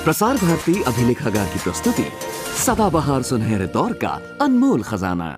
प्रसार भारती अभिलेखागार की प्रस्तुति सदाबहार सुनहरे दौर का अनमोल खजाना।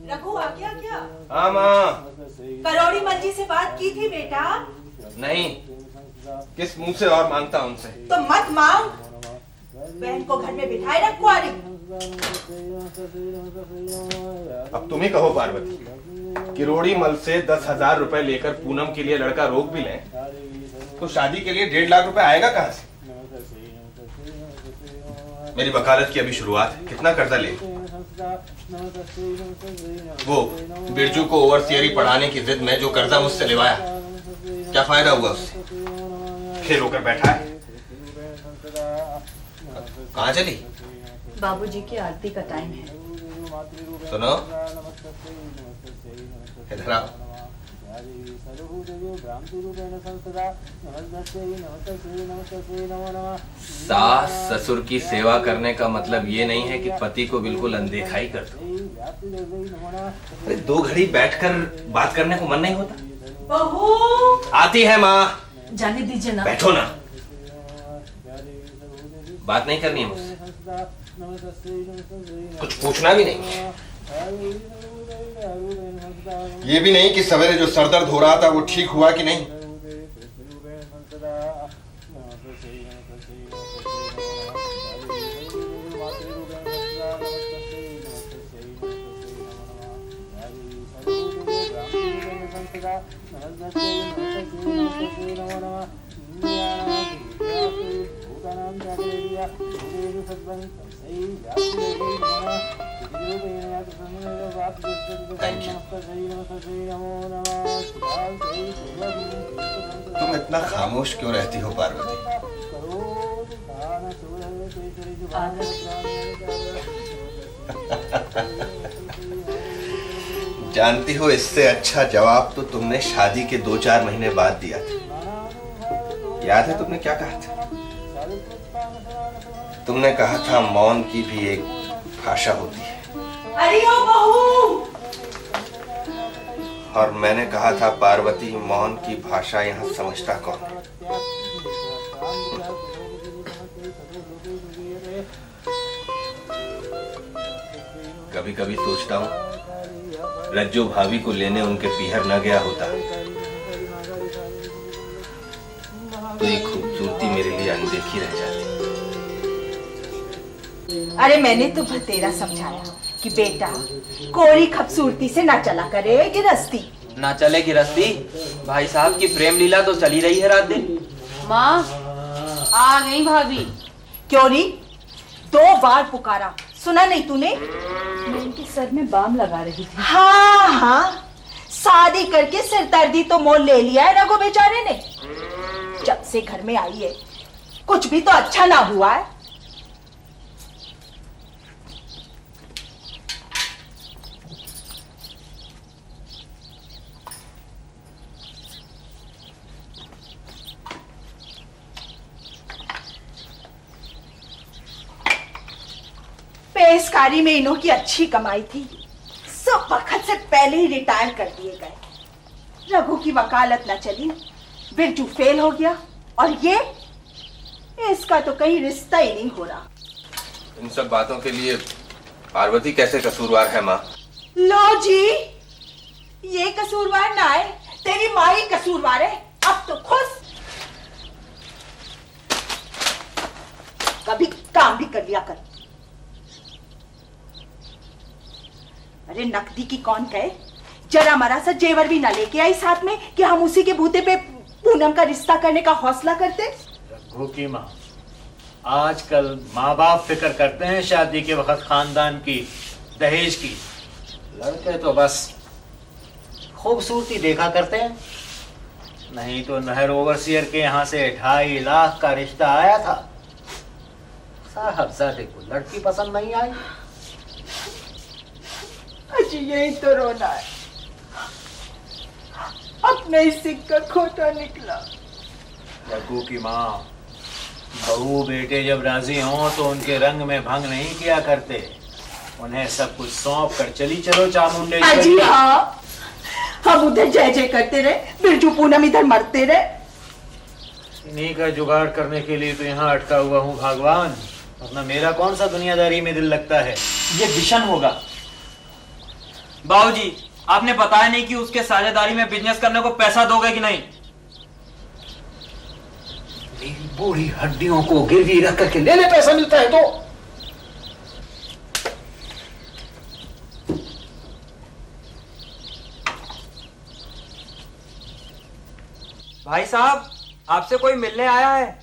रघु आ गया क्या? हाँ माँ। करोड़ी मंजी से बात की थी बेटा? नहीं, किस मुंह से और मांगता उनसे? तो मत मांग। बहन को घर में बिठाए रख कुआरी। अब तुम ही कहो पार्वती, किरोड़ी मल से 10,000 रुपए लेकर पूनम के लिए लड़का रोक भी लें तो शादी के लिए 1.5 लाख रुपए आएगा कहाँ से? मेरी वकालत की अभी शुरुआत है, कितना कर्जा ले? वो बिरजू को ओवरसियरी पढ़ाने की जिद में जो कर्जा मुझसे लेवाया, क्या फायदा हुआ उससे? खेल होकर बैठा है। कहाँ चली? बाबूजी की आरती का टाइम है। सुनो, इधर आओ। सास ससुर की सेवा करने का मतलब ये नहीं है कि पति को बिल्कुल अनदेखा ही कर दो। अरे 2 घड़ी बैठकर बात करने को मन नहीं होता? बहू आती है माँ। जाने दीजिए ना। बैठो ना। बात नहीं करनी है मुझसे, कुछ पूछना भी नहीं। ये भी नहीं कि सवेरे जो सरदर्द हो रहा था वो ठीक हुआ कि नहीं। तुम इतना खामोश क्यों रहती हो पार्वती? जानती हो, इससे अच्छा जवाब तो तुमने शादी के 2-4 महीने बाद दिया था। याद है तुमने क्या कहा था? तुमने कहा था मौन की भी एक भाषा होती है। अरे ओ बहू! और मैंने कहा था पार्वती, मौन की भाषा यहाँ समझता कौन है? कभी कभी सोचता हूँ रज्जो भाभी को लेने उनके पीहर न गया होता तो ये खूबसूरती मेरे लिए अनदेखी रह जाती। अरे मैंने तो बतेरा समझाया कि बेटा कोरी खूबसूरती से ना चला करे गिरस्ती। ना चले गिरस्ती? भाई साहब की प्रेम लीला तो चली रही है रात दिन। माँ आ गई भाभी। क्यों री? 2 बार पुकारा, सुना नहीं तूने? मैं उनके सर में बाम लगा रही थी। हाँ हाँ, शादी करके सिरदर्दी तो मोल ले लिया है रघु बेचारे ने। जब से घर में आई है कुछ भी तो अच्छा ना हुआ है। पेशकारी में इन्हों की अच्छी कमाई थी, सब वक्त से पहले ही रिटायर कर दिए गए। रघु की वकालत न चली, बिरजू फेल हो गया और ये इसका तो कहीं रिश्ता ही नहीं हो रहा। इन सब बातों के लिए पार्वती कैसे कसूरवार है माँ? लो जी, ये कसूरवार ना है, तेरी माँ ही कसूरवार है। अब तो खुश। कभी काम भी कर लिया कर। अरे नकदी की कौन कहे, जरा मरा सा जेवर भी ना लेके आई साथ में कि हम उसी के बूते पे पूनम का रिश्ता करने का हौसला करते। रघु की माँ, आजकल माँ बाप फिक्र करते हैं शादी के वक्त खानदान की, दहेज की। लड़के तो बस खूबसूरती देखा करते हैं। नहीं तो नहर ओवरसियर के यहाँ से 2.5 लाख का रिश्ता आया था, साहबजादे को लड़की पसंद नहीं आई। अजी यही तो रोना है, अपने ही सिक्का खोटा निकला। रघु की माँ, बहू बेटे जब राजी हों तो उनके रंग में भंग नहीं किया करते, उन्हें सब कुछ सौंप कर चली चलो चामुंडेश्वरी। अजी हाँ, हम उधर जय जय करते रहे, बिरजू पूनम इधर मरते रहे। इन्हीं का जुगाड़ करने के लिए तो यहाँ अटका हुआ हूँ भगवान, वरना मेरा कौन सा दुनियादारी में दिल लगता है। ये विशन होगा। बाबूजी, आपने बताया नहीं कि उसके साझेदारी में बिजनेस करने को पैसा दोगे कि नहीं? मेरी बूढ़ी हड्डियों को गिरवी रख करके लेने पैसा मिलता है तो। भाई साहब, आपसे कोई मिलने आया है।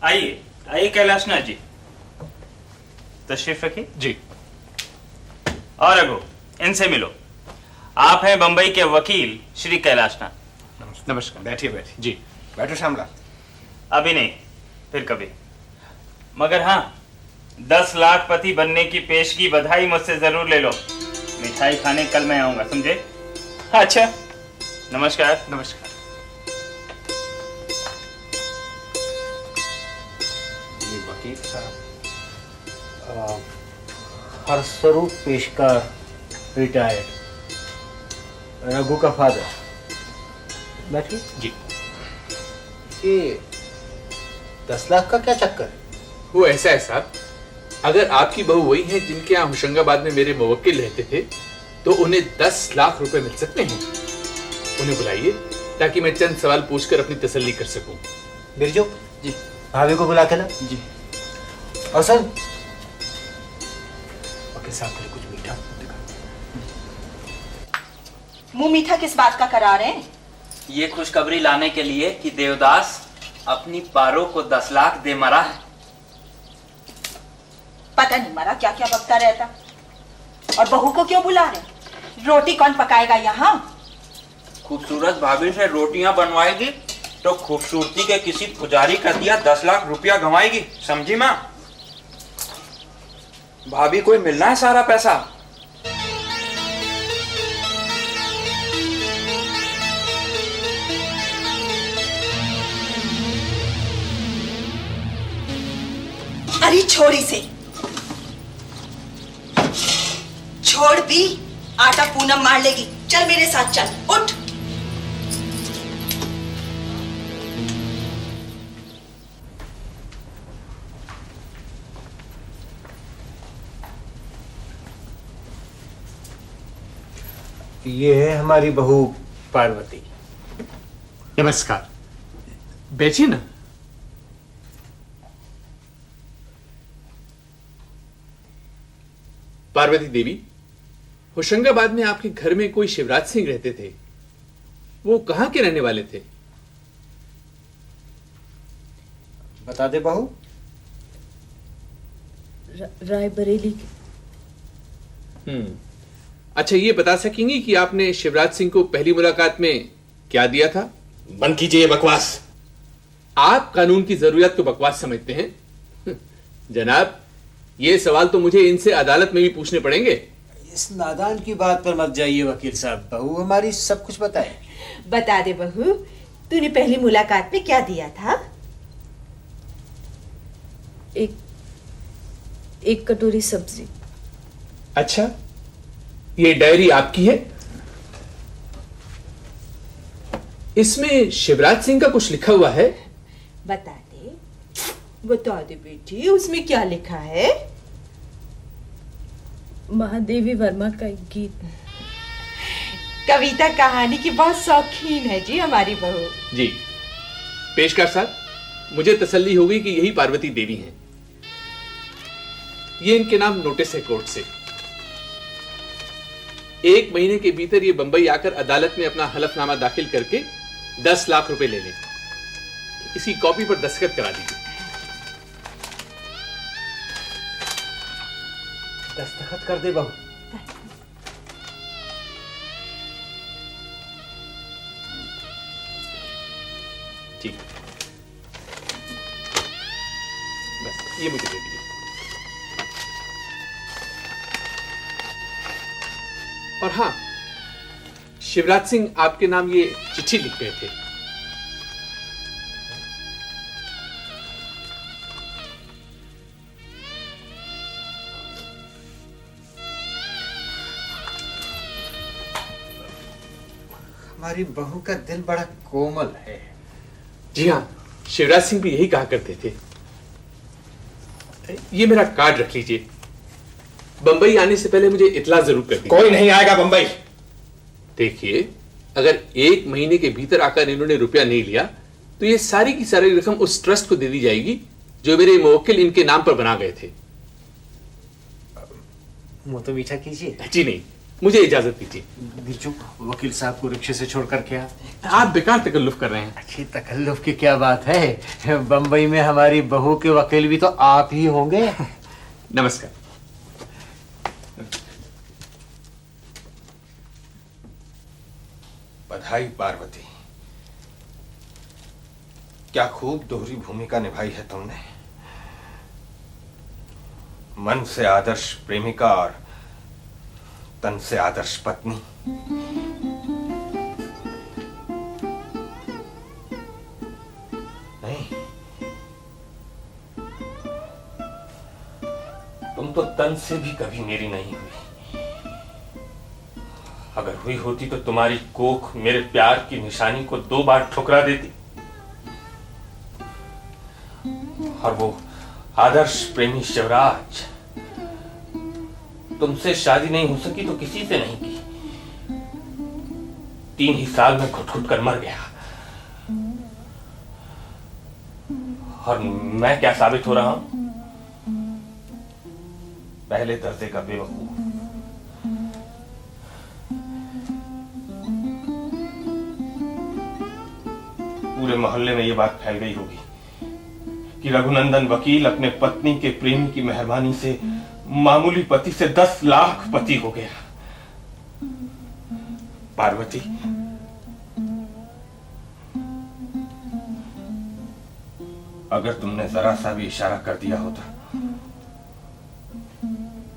आइए आइए कैलाशनाथ जी, तशरीफ रखिए जी। और रघु, इनसे मिलो। आप हैं बंबई के वकील श्री कैलाशनाथ। नमस्कार, बैठिए बैठिए। जी बैठो श्यामला। अभी नहीं, फिर कभी। मगर हाँ, 10 लाख पति बनने की पेशगी बधाई मुझसे जरूर ले लो। मिठाई खाने कल मैं आऊंगा, समझे? अच्छा, नमस्कार। नमस्कार। ये वकील साहब हरस्वरूप पेशकार, रिटायर्ड, रघु का फादर। बैठिए। जी। ये 10 लाख का क्या चक्कर है? वो ऐसा है साहब, अगर आपकी बहू वही है जिनके यहाँ होशंगाबाद में मेरे मुवक्किल रहते थे, तो उन्हें 10 लाख रुपए मिल सकते हैं। उन्हें बुलाइए ताकि मैं चंद सवाल पूछकर अपनी तसल्ली कर सकूं। बिरजू जी। भाभी को बुला के ला। जी। और सर, वकील साहब के लिए कुछ मीठा दिखा। मुंह मीठा किस बात का करा रहे हैं? ये खुशखबरी लाने के लिए कि देवदास अपनी पारो को 10 लाख दे मरा है। पता नहीं मरा क्या क्या बकता रहता। और बहू को क्यों बुला रहे? रोटी कौन पकाएगा यहाँ? खूबसूरत भाभी से रोटियां बनवाएगी तो खूबसूरती के किसी पुजारी का दिया 10 लाख रुपया गंवाएगी, समझी माँ? भाभी को मिलना है सारा पैसा। अरे छोड़ इसे, छोड़ भी, आटा पूनम मार लेगी। चल मेरे साथ चल, उठ। ये है हमारी बहू पार्वती। नमस्कार, बैठिए ना। पार्वती देवी, होशंगाबाद में आपके घर में कोई शिवराज सिंह रहते थे, वो कहाँ के रहने वाले थे? बता दे बहू। रायबरेली के। अच्छा, ये बता सकेंगी कि आपने शिवराज सिंह को पहली मुलाकात में क्या दिया था? बंद कीजिए ये बकवास। आप कानून की जरूरत को बकवास समझते हैं? जनाब, ये सवाल तो मुझे इनसे अदालत में भी पूछने पड़ेंगे। इस नादान की बात पर मत जाइए वकील साहब, बहू हमारी सब कुछ बताए। बता दे बहू, तूने पहली मुलाकात में क्या दिया था? एक कटोरी सब्जी। अच्छा, ये डायरी आपकी है? इसमें शिवराज सिंह का कुछ लिखा हुआ है? बता दे बेटी, उसमें क्या लिखा है? महादेवी वर्मा का एक गीत। कविता कहानी की बहुत शौकीन है जी हमारी बहू। जी। पेशकार साहब, मुझे तसल्ली हो गई कि यही पार्वती देवी हैं। ये इनके नाम नोटिस है कोर्ट से। 1 महीने के भीतर ये बंबई आकर अदालत में अपना हलफनामा दाखिल करके 10 लाख रुपए ले लें। इसी कॉपी पर दस्तखत करा दीजिए। दस्तखत कर दे बहू। ठीक, बस ये मुझे दे दीजिए। और हाँ, शिवराज सिंह आपके नाम ये चिट्ठी लिख गए थे। हमारी बहू का दिल बड़ा कोमल है। जी हाँ, शिवराज सिंह भी यही कहा करते थे। ये मेरा कार्ड रख लीजिए। बंबई आने से पहले मुझे इतला जरूर कर दीजिए। कोई नहीं आएगा बंबई। देखिए, अगर 1 महीने के भीतर आकर इन्होंने रुपया नहीं लिया तो ये सारी की सारी रकम उस ट्रस्ट को दे दी जाएगी जो मेरे मुवक्किल इनके नाम पर बना गए थे। मुंह तो मीठा कीजिए। जी नहीं, मुझे इजाजत दीजिए। बिरजू, वकील साहब को रिक्शे से छोड़कर क्या? आप बेकार तकल्लुफ कर रहे हैं। अच्छी तकल्लुफ की क्या बात है? बंबई में हमारी बहू के वकील भी तो आप ही होंगे। नमस्कार। बधाई पार्वती, क्या खूब दोहरी भूमिका निभाई है तुमने। मन से आदर्श प्रेमिका और तन से आदर्श पत्नी। नहीं, तुम तो तन से भी कभी मेरी नहीं हुई। अगर हुई होती तो तुम्हारी कोख मेरे प्यार की निशानी को 2 बार ठुकरा देती। और वो आदर्श प्रेमी शिवराज, तुमसे शादी नहीं हो सकी तो किसी से नहीं की। 3 ही साल में घुट घुट कर मर गया। और मैं क्या साबित हो रहा हूं? पहले दर्जे का बेवकूफ। पूरे मोहल्ले में ये बात फैल गई होगी कि रघुनंदन वकील अपने पत्नी के प्रेमी की मेहरबानी से मामूली पति से 10 लाख पति हो गया। पार्वती, अगर तुमने जरा सा भी इशारा कर दिया होता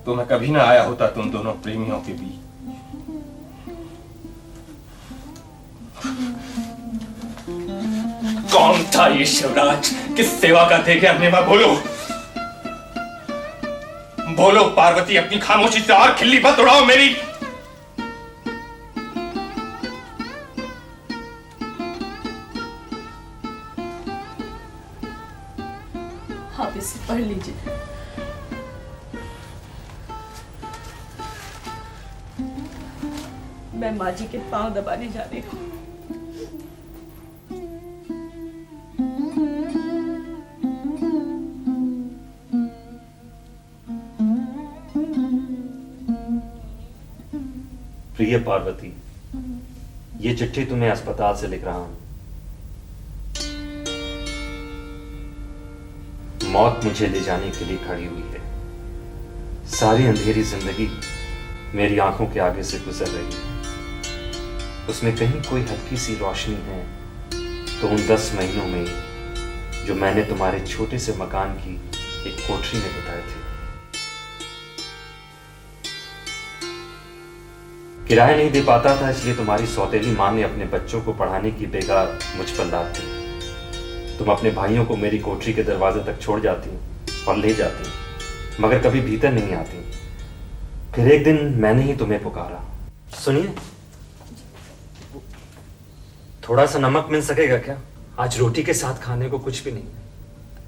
तो मैं कभी ना आया होता तुम दोनों प्रेमियों के बीच। कौन था ये शिवराज? किस सेवा का दे गया मेवा? बोलो बोलो पार्वती, अपनी खामोशी से और खिल्ली मत उड़ाओ मेरी। आप इसे पढ़ लीजिए। मैं माँ जी के पांव दबाने जा रही हूँ। प्रिय पार्वती, ये चिट्ठी तुम्हें अस्पताल से लिख रहा हूं। मौत मुझे ले जाने के लिए खड़ी हुई है। सारी अंधेरी जिंदगी मेरी आंखों के आगे से गुजर रही है। उसमें कहीं कोई हल्की सी रोशनी है तो उन 10 महीनों में जो मैंने तुम्हारे छोटे से मकान की एक कोठरी में बिताए थे। किराया नहीं दे पाता था, इसलिए तुम्हारी सौतेली मां ने अपने बच्चों को पढ़ाने की बेगार मुझ पर लाद दी। तुम अपने भाइयों को मेरी कोठरी के दरवाजे तक छोड़ जाती और ले जाती, मगर कभी भीतर नहीं आती। फिर एक दिन मैंने ही तुम्हें पुकारा। सुनिए, थोड़ा सा नमक मिल सकेगा क्या? आज रोटी के साथ खाने को कुछ भी नहीं।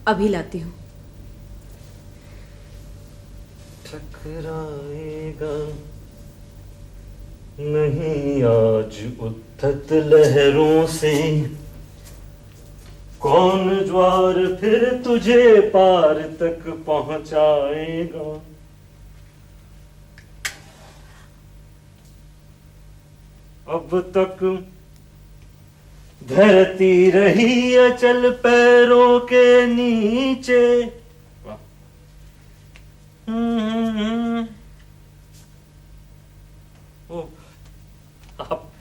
अभी लाती हूँ। टकराएगा नहीं आज उद्धत लहरों से, कौन ज्वार फिर तुझे पार तक पहुंचाएगा। अब तक धरती रही अचल पैरों के नीचे। आप,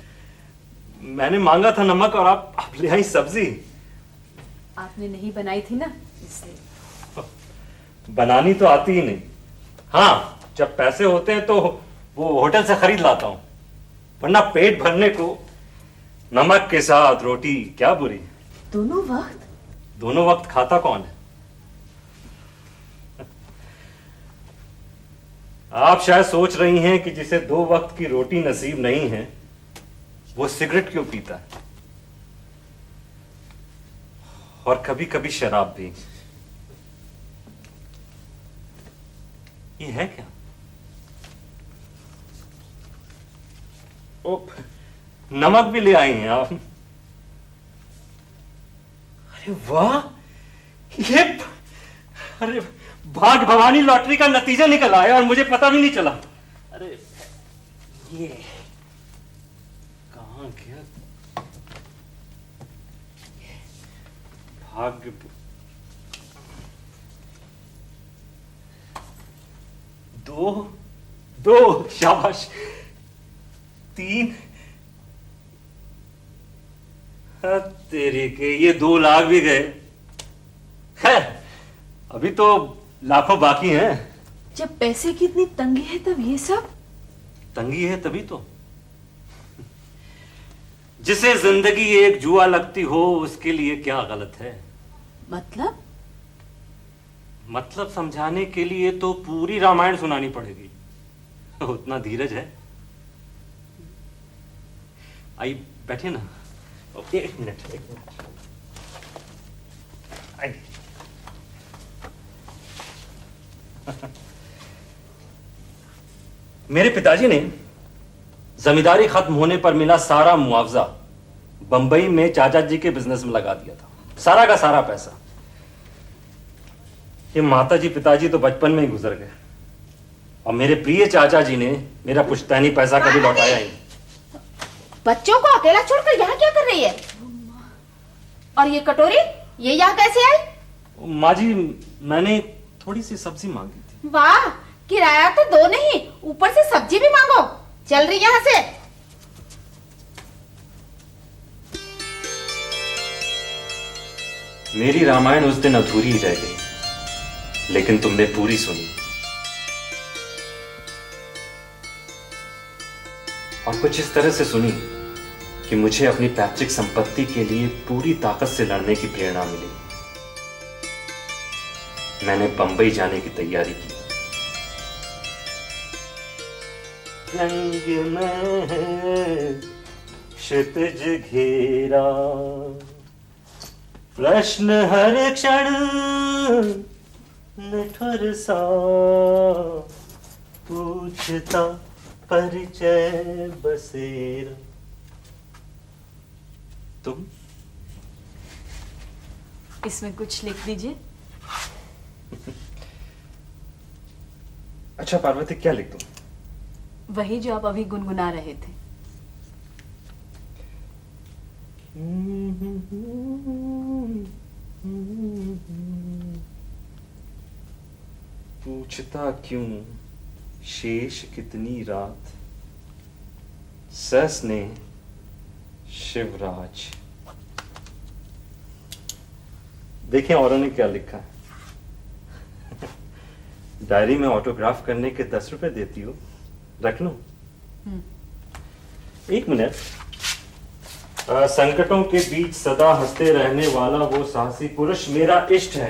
मैंने मांगा था नमक और आप ले आई सब्जी। आपने नहीं बनाई थी ना, इसलिए। बनानी तो आती ही नहीं। हाँ, जब पैसे होते हैं तो वो होटल से खरीद लाता हूं, वरना पेट भरने को नमक के साथ रोटी क्या बुरी। दोनों वक्त? दोनों वक्त खाता कौन है? आप शायद सोच रही हैं कि जिसे 2 वक्त की रोटी नसीब नहीं है वो सिगरेट क्यों पीता है, और कभी कभी शराब भी। ये है क्या? ओ, नमक भी ले आई हैं आप। अरे वाह, ये अरे भाग भवानी लॉटरी का नतीजा निकल आया और मुझे पता भी नहीं चला। अरे ये कहां गया? भाग्य। दो शाबाश। 3। तेरे के ये 2 लाख भी गए। खैर, अभी तो लाखों बाकी हैं। जब पैसे की इतनी तंगी है तब ये सब? तंगी है तभी तो। जिसे जिंदगी एक जुआ लगती हो उसके लिए क्या गलत है? मतलब समझाने के लिए तो पूरी रामायण सुनानी पड़ेगी। उतना धीरज है? आई बैठे ना। एक मिनट। आई। मेरे पिताजी ने जमींदारी खत्म होने पर मिला सारा मुआवजा बंबई में चाचा जी के बिजनेस में लगा दिया था, सारा का सारा पैसा। ये माता जी पिताजी तो बचपन में ही गुजर गए और मेरे प्रिय चाचा जी ने मेरा पुश्तैनी पैसा कभी लौटाया ही। बच्चों को अकेला छोड़कर यहाँ क्या कर रही है? और ये कटोरी ये यहाँ कैसे आई? माँ जी, मैंने थोड़ी सी सब्जी मांगी थी। वाह, किराया तो 2 नहीं, ऊपर से सब्जी भी मांगो। चल रही यहाँ से। मेरी रामायण उस दिन अधूरी ही रह गई, लेकिन तुमने पूरी सुनी। और कुछ इस तरह से सुनी कि मुझे अपनी पैतृक संपत्ति के लिए पूरी ताकत से लड़ने की प्रेरणा मिली। मैंने बंबई जाने की तैयारी की। रंग में है क्षितिज घेरा, प्रश्न हर क्षण निठुर सा, पूछता परिचय बसेरा। तुम इसमें कुछ लिख दीजिए। अच्छा पार्वती, क्या लिख दूं? वही जो आप अभी गुनगुना रहे थे। पूछता क्यों शेष कितनी रात, सस्ने शिवराज। देखें औरों ने क्या लिखा है। डायरी में ऑटोग्राफ करने के 10 रुपए देती हो, रख लूं? 1 मिनट। संकटों के बीच सदा हंसते रहने वाला वो साहसी पुरुष मेरा इष्ट है।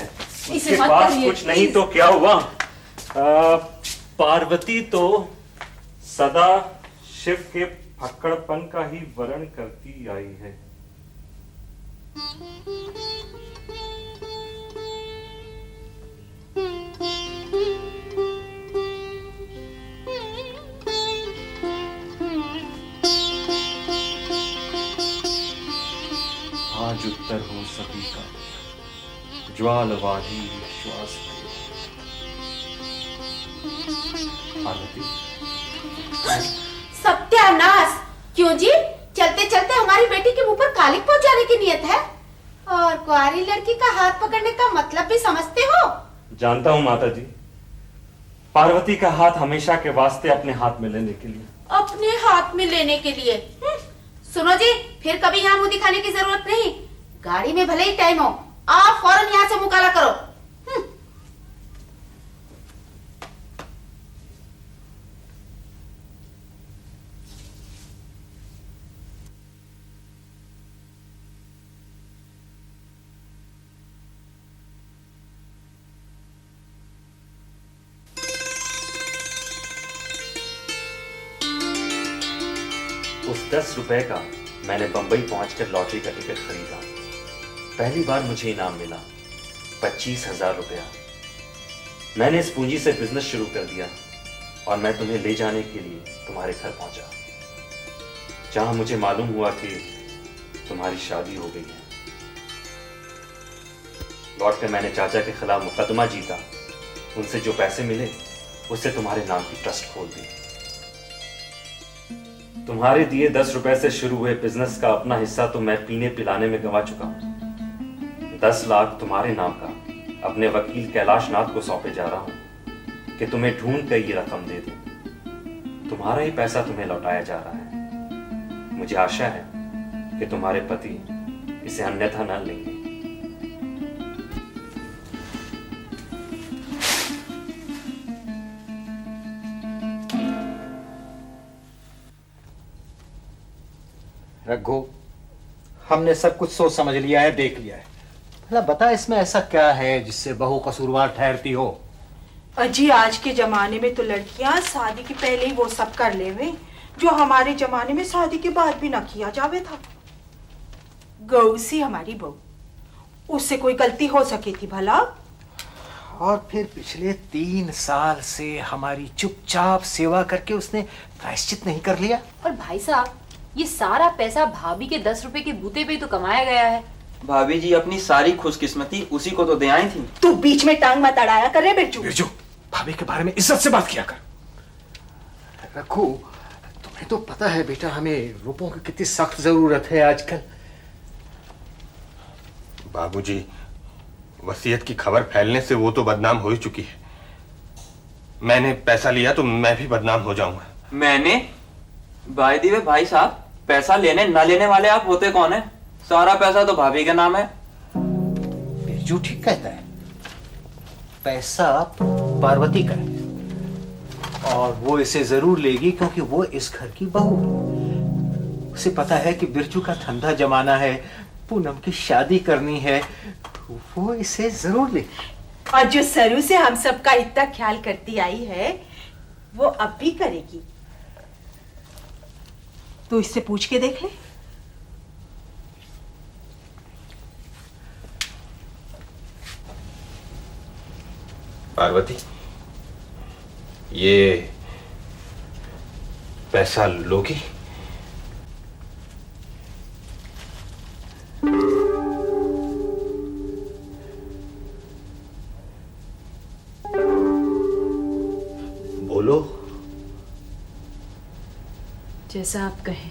उसके पास कुछ नहीं तो क्या हुआ? पार्वती तो सदा शिव के फक्कड़पन का ही वर्ण करती आई है। आज प्रत्युत्तर हो सभी का, ज्वालवाही श्वास पार्वती। सत्यानाश! क्यों जी? चलते चलते हमारी बेटी के मुंह पर कालिक पहुंचाने की नियत है? और कुंवारी लड़की का हाथ पकड़ने का मतलब भी समझते हो? जानता हूं माता जी, पार्वती का हाथ हमेशा के वास्ते अपने हाथ में लेने के लिए। अपने हाथ में लेने के लिए? सुनो जी, फिर कभी यहाँ मुंह दिखाने की जरूरत नहीं। गाड़ी में भले ही टाइम हो, आप फौरन यहाँ से मुंह काला करो। उस 10 रुपए का मैंने बंबई पहुंचकर लॉटरी का टिकट खरीदा। पहली बार मुझे इनाम मिला 25,000 रुपया। मैंने इस पूंजी से बिजनेस शुरू कर दिया और मैं तुम्हें ले जाने के लिए तुम्हारे घर पहुंचा, जहां मुझे मालूम हुआ कि तुम्हारी शादी हो गई है। लौटकर मैंने चाचा के खिलाफ मुकदमा जीता। उनसे जो पैसे मिले उससे तुम्हारे नाम की ट्रस्ट खोल दी। तुम्हारे दिए 10 रुपए से शुरू हुए बिजनेस का अपना हिस्सा तो मैं पीने पिलाने में गंवा चुका हूं। 10 लाख तुम्हारे नाम का अपने वकील कैलाश नाथ को सौंपे जा रहा हूं कि तुम्हें ढूंढ कर ये रकम दे दे। तुम्हारा ही पैसा तुम्हें लौटाया जा रहा है। मुझे आशा है कि तुम्हारे पति इसे अन्यथा न लेंगे। रघु, हमने सब कुछ सोच समझ लिया है, देख लिया है। भला बता, इसमें ऐसा क्या है जिससे बहू कसूरवार ठहरती हो? अजी, आज के जमाने में तो लड़कियां शादी के पहले ही वो सब कर लेवे जो हमारे जमाने में शादी के बाद भी न किया जावे था। गौ सी हमारी बहू, उससे कोई गलती हो सकी थी भला? और फिर पिछले 3 साल से हमारी चुपचाप सेवा करके उसने प्रायश्चित नहीं कर लिया? और भाई साहब, ये सारा पैसा भाभी के 10 रुपए के बूते पे तो कमाया गया है। भाभी जी अपनी सारी खुशकिस्मती उसी को तो दे आई थी। तू बीच में टांग मत अड़ाया कर रे बिरजू। बिरजू, भाभी के बारे में इज्जत से बात किया कर। रघु, तुम्हें तो पता है बेटा, हमें रुपयों की कितनी सख्त जरूरत है आजकल। बाबूजी, वसीयत की खबर फैलने से वो तो बदनाम हो ही चुकी है। मैंने पैसा लिया तो मैं भी बदनाम हो जाऊंगा। मैंने? भाई दिवे भाई साहब, पैसा लेने न लेने वाले आप होते कौन है? सारा पैसा तो भाभी के नाम है। बिरजू ठीक कहता है, पैसा पार्वती का है और वो इसे जरूर लेगी क्योंकि वो इस घर की बहू है। उसे पता है कि बिरजू का धंधा जमाना है, पूनम की शादी करनी है, तो वो इसे जरूर लेगी। और जो सरू से हम सबका इतना ख्याल करती आई है वो अब भी करेगी। तू इससे पूछ के देख ले। पार्वती, ये पैसा लोगी? बोलो। जैसा आप कहें।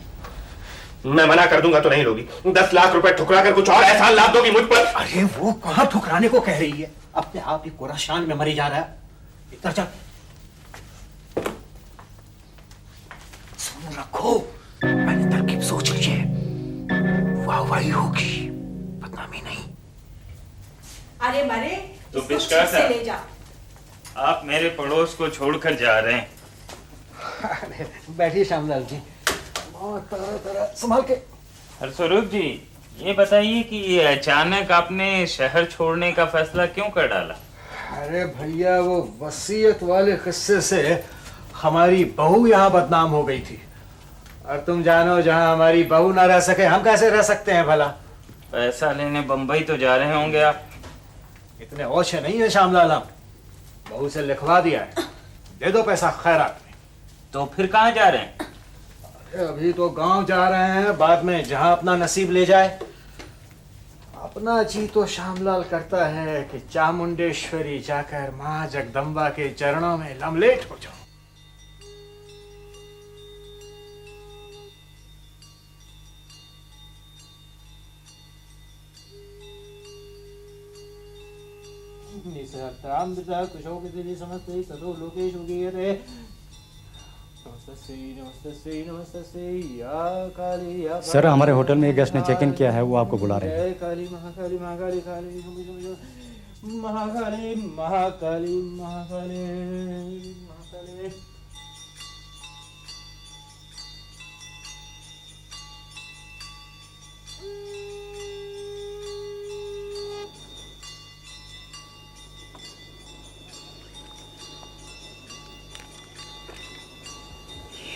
मैं मना कर दूंगा तो नहीं लोगी। 10 लाख रुपए ठुकरा कर कुछ और एहसान लाद दोगी मुझ पर। अरे वो कहां ठुकराने को कह रही है, अपने आप ही कोरा शान में मरी जा रहा है। इधर जा। सुन रखो, मैंने तरकीब सोच ली है, वाहवाही होगी, बदनामी नहीं। अरे मरे तो इसको पिचकार ठीक से ले जा। आप मेरे पड़ोस को छोड़कर जा रहे हैं। बैठिए श्यामलाल जी, बहुत तरह संभाल के। हरस्वरूप जी, ये बताइए कि ये अचानक आपने शहर छोड़ने का फैसला क्यों कर डाला? अरे भैया, वो वसीयत वाले किस्से से हमारी बहू यहाँ बदनाम हो गई थी, और तुम जानो जहाँ हमारी बहू ना रह सके हम कैसे रह सकते हैं भला? पैसा लेने बंबई तो जा रहे होंगे आप? इतने ओछे नहीं है श्यामलाल, हम बहू से लिखवा दिया है, दे दो पैसा खैरात में। तो फिर कहाँ जा रहे हैं? अरे अभी तो गांव जा रहे हैं, बाद में जहां अपना नसीब ले जाए। अपना जी तो श्यामलाल करता है कि चामुंडेश्वरी जाकर माँ जगदम्बा के चरणों में लमलेट हो जाओ। सर, हमारे होटल में एक गेस्ट ने चेक इन किया है, वो आपको बुला रहे हैं। काली महाकाली महाकाली काली महाकाली महाकाली महाकाली महाकाली।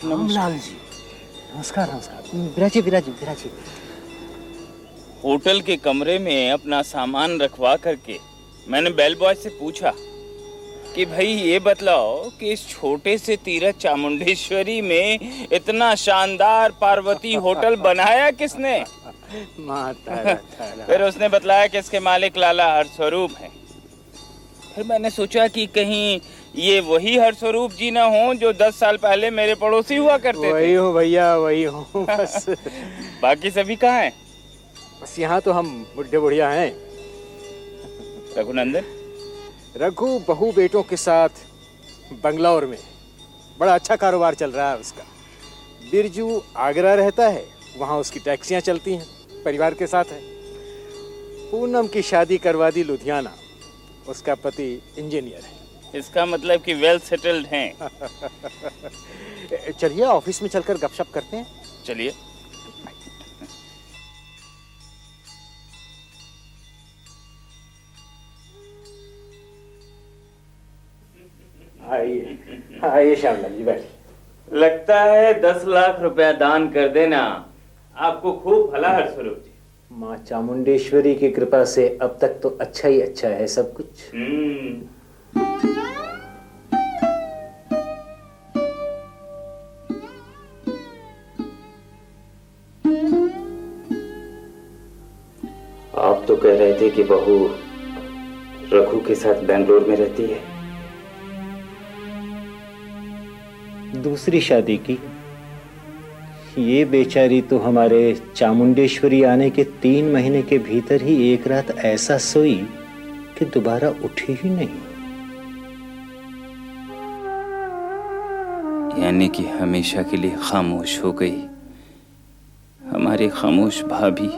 श्यामलाल जी, नमस्कार नमस्कार। विराजी विराजी विराजी। होटल के कमरे में अपना सामान रखवा करके मैंने बेल बॉय से पूछा कि भाई ये बतलाओ कि इस छोटे से तीरथ चामुंडेश्वरी में इतना शानदार पार्वती होटल बनाया किसने? फिर उसने बतलाया कि इसके मालिक लाला हरस्वरूप हैं। फिर मैंने सोचा कि कहीं ये वही हरस्वरूप जी ना हो जो 10 साल पहले मेरे पड़ोसी हुआ करते थे। वही हो भैया, वही हो बस। बाकी सभी कहाँ हैं? बस यहाँ तो हम बुढ़े बुढ़िया हैं। रघुनंदन? रघु बहू बेटों के साथ बंगलौर में बड़ा अच्छा कारोबार चल रहा है उसका। बिरजू आगरा रहता है, वहाँ उसकी टैक्सियाँ चलती हैं, परिवार के साथ है। पूनम की शादी करवा दी लुधियाना, उसका पति इंजीनियर है। इसका मतलब कि वेल सेटल्ड हैं। चलिए ऑफिस में चलकर गपशप करते हैं। चलिए। आइए आइए श्यामलाल जी, बैठिए। लगता है 10 लाख रुपया दान कर देना आपको खूब भला हरस्वरूप जी। माँ चामुंडेश्वरी की कृपा से अब तक तो अच्छा ही अच्छा है सब कुछ। आप तो कह रहे थे कि बहू रघु के साथ बेंगलोर में रहती है। दूसरी शादी की। ये बेचारी तो हमारे चामुंडेश्वरी आने के 3 महीने के भीतर ही एक रात ऐसा सोई कि दोबारा उठी ही नहीं। यानी कि हमेशा के लिए खामोश हो गई हमारी खामोश भाभी।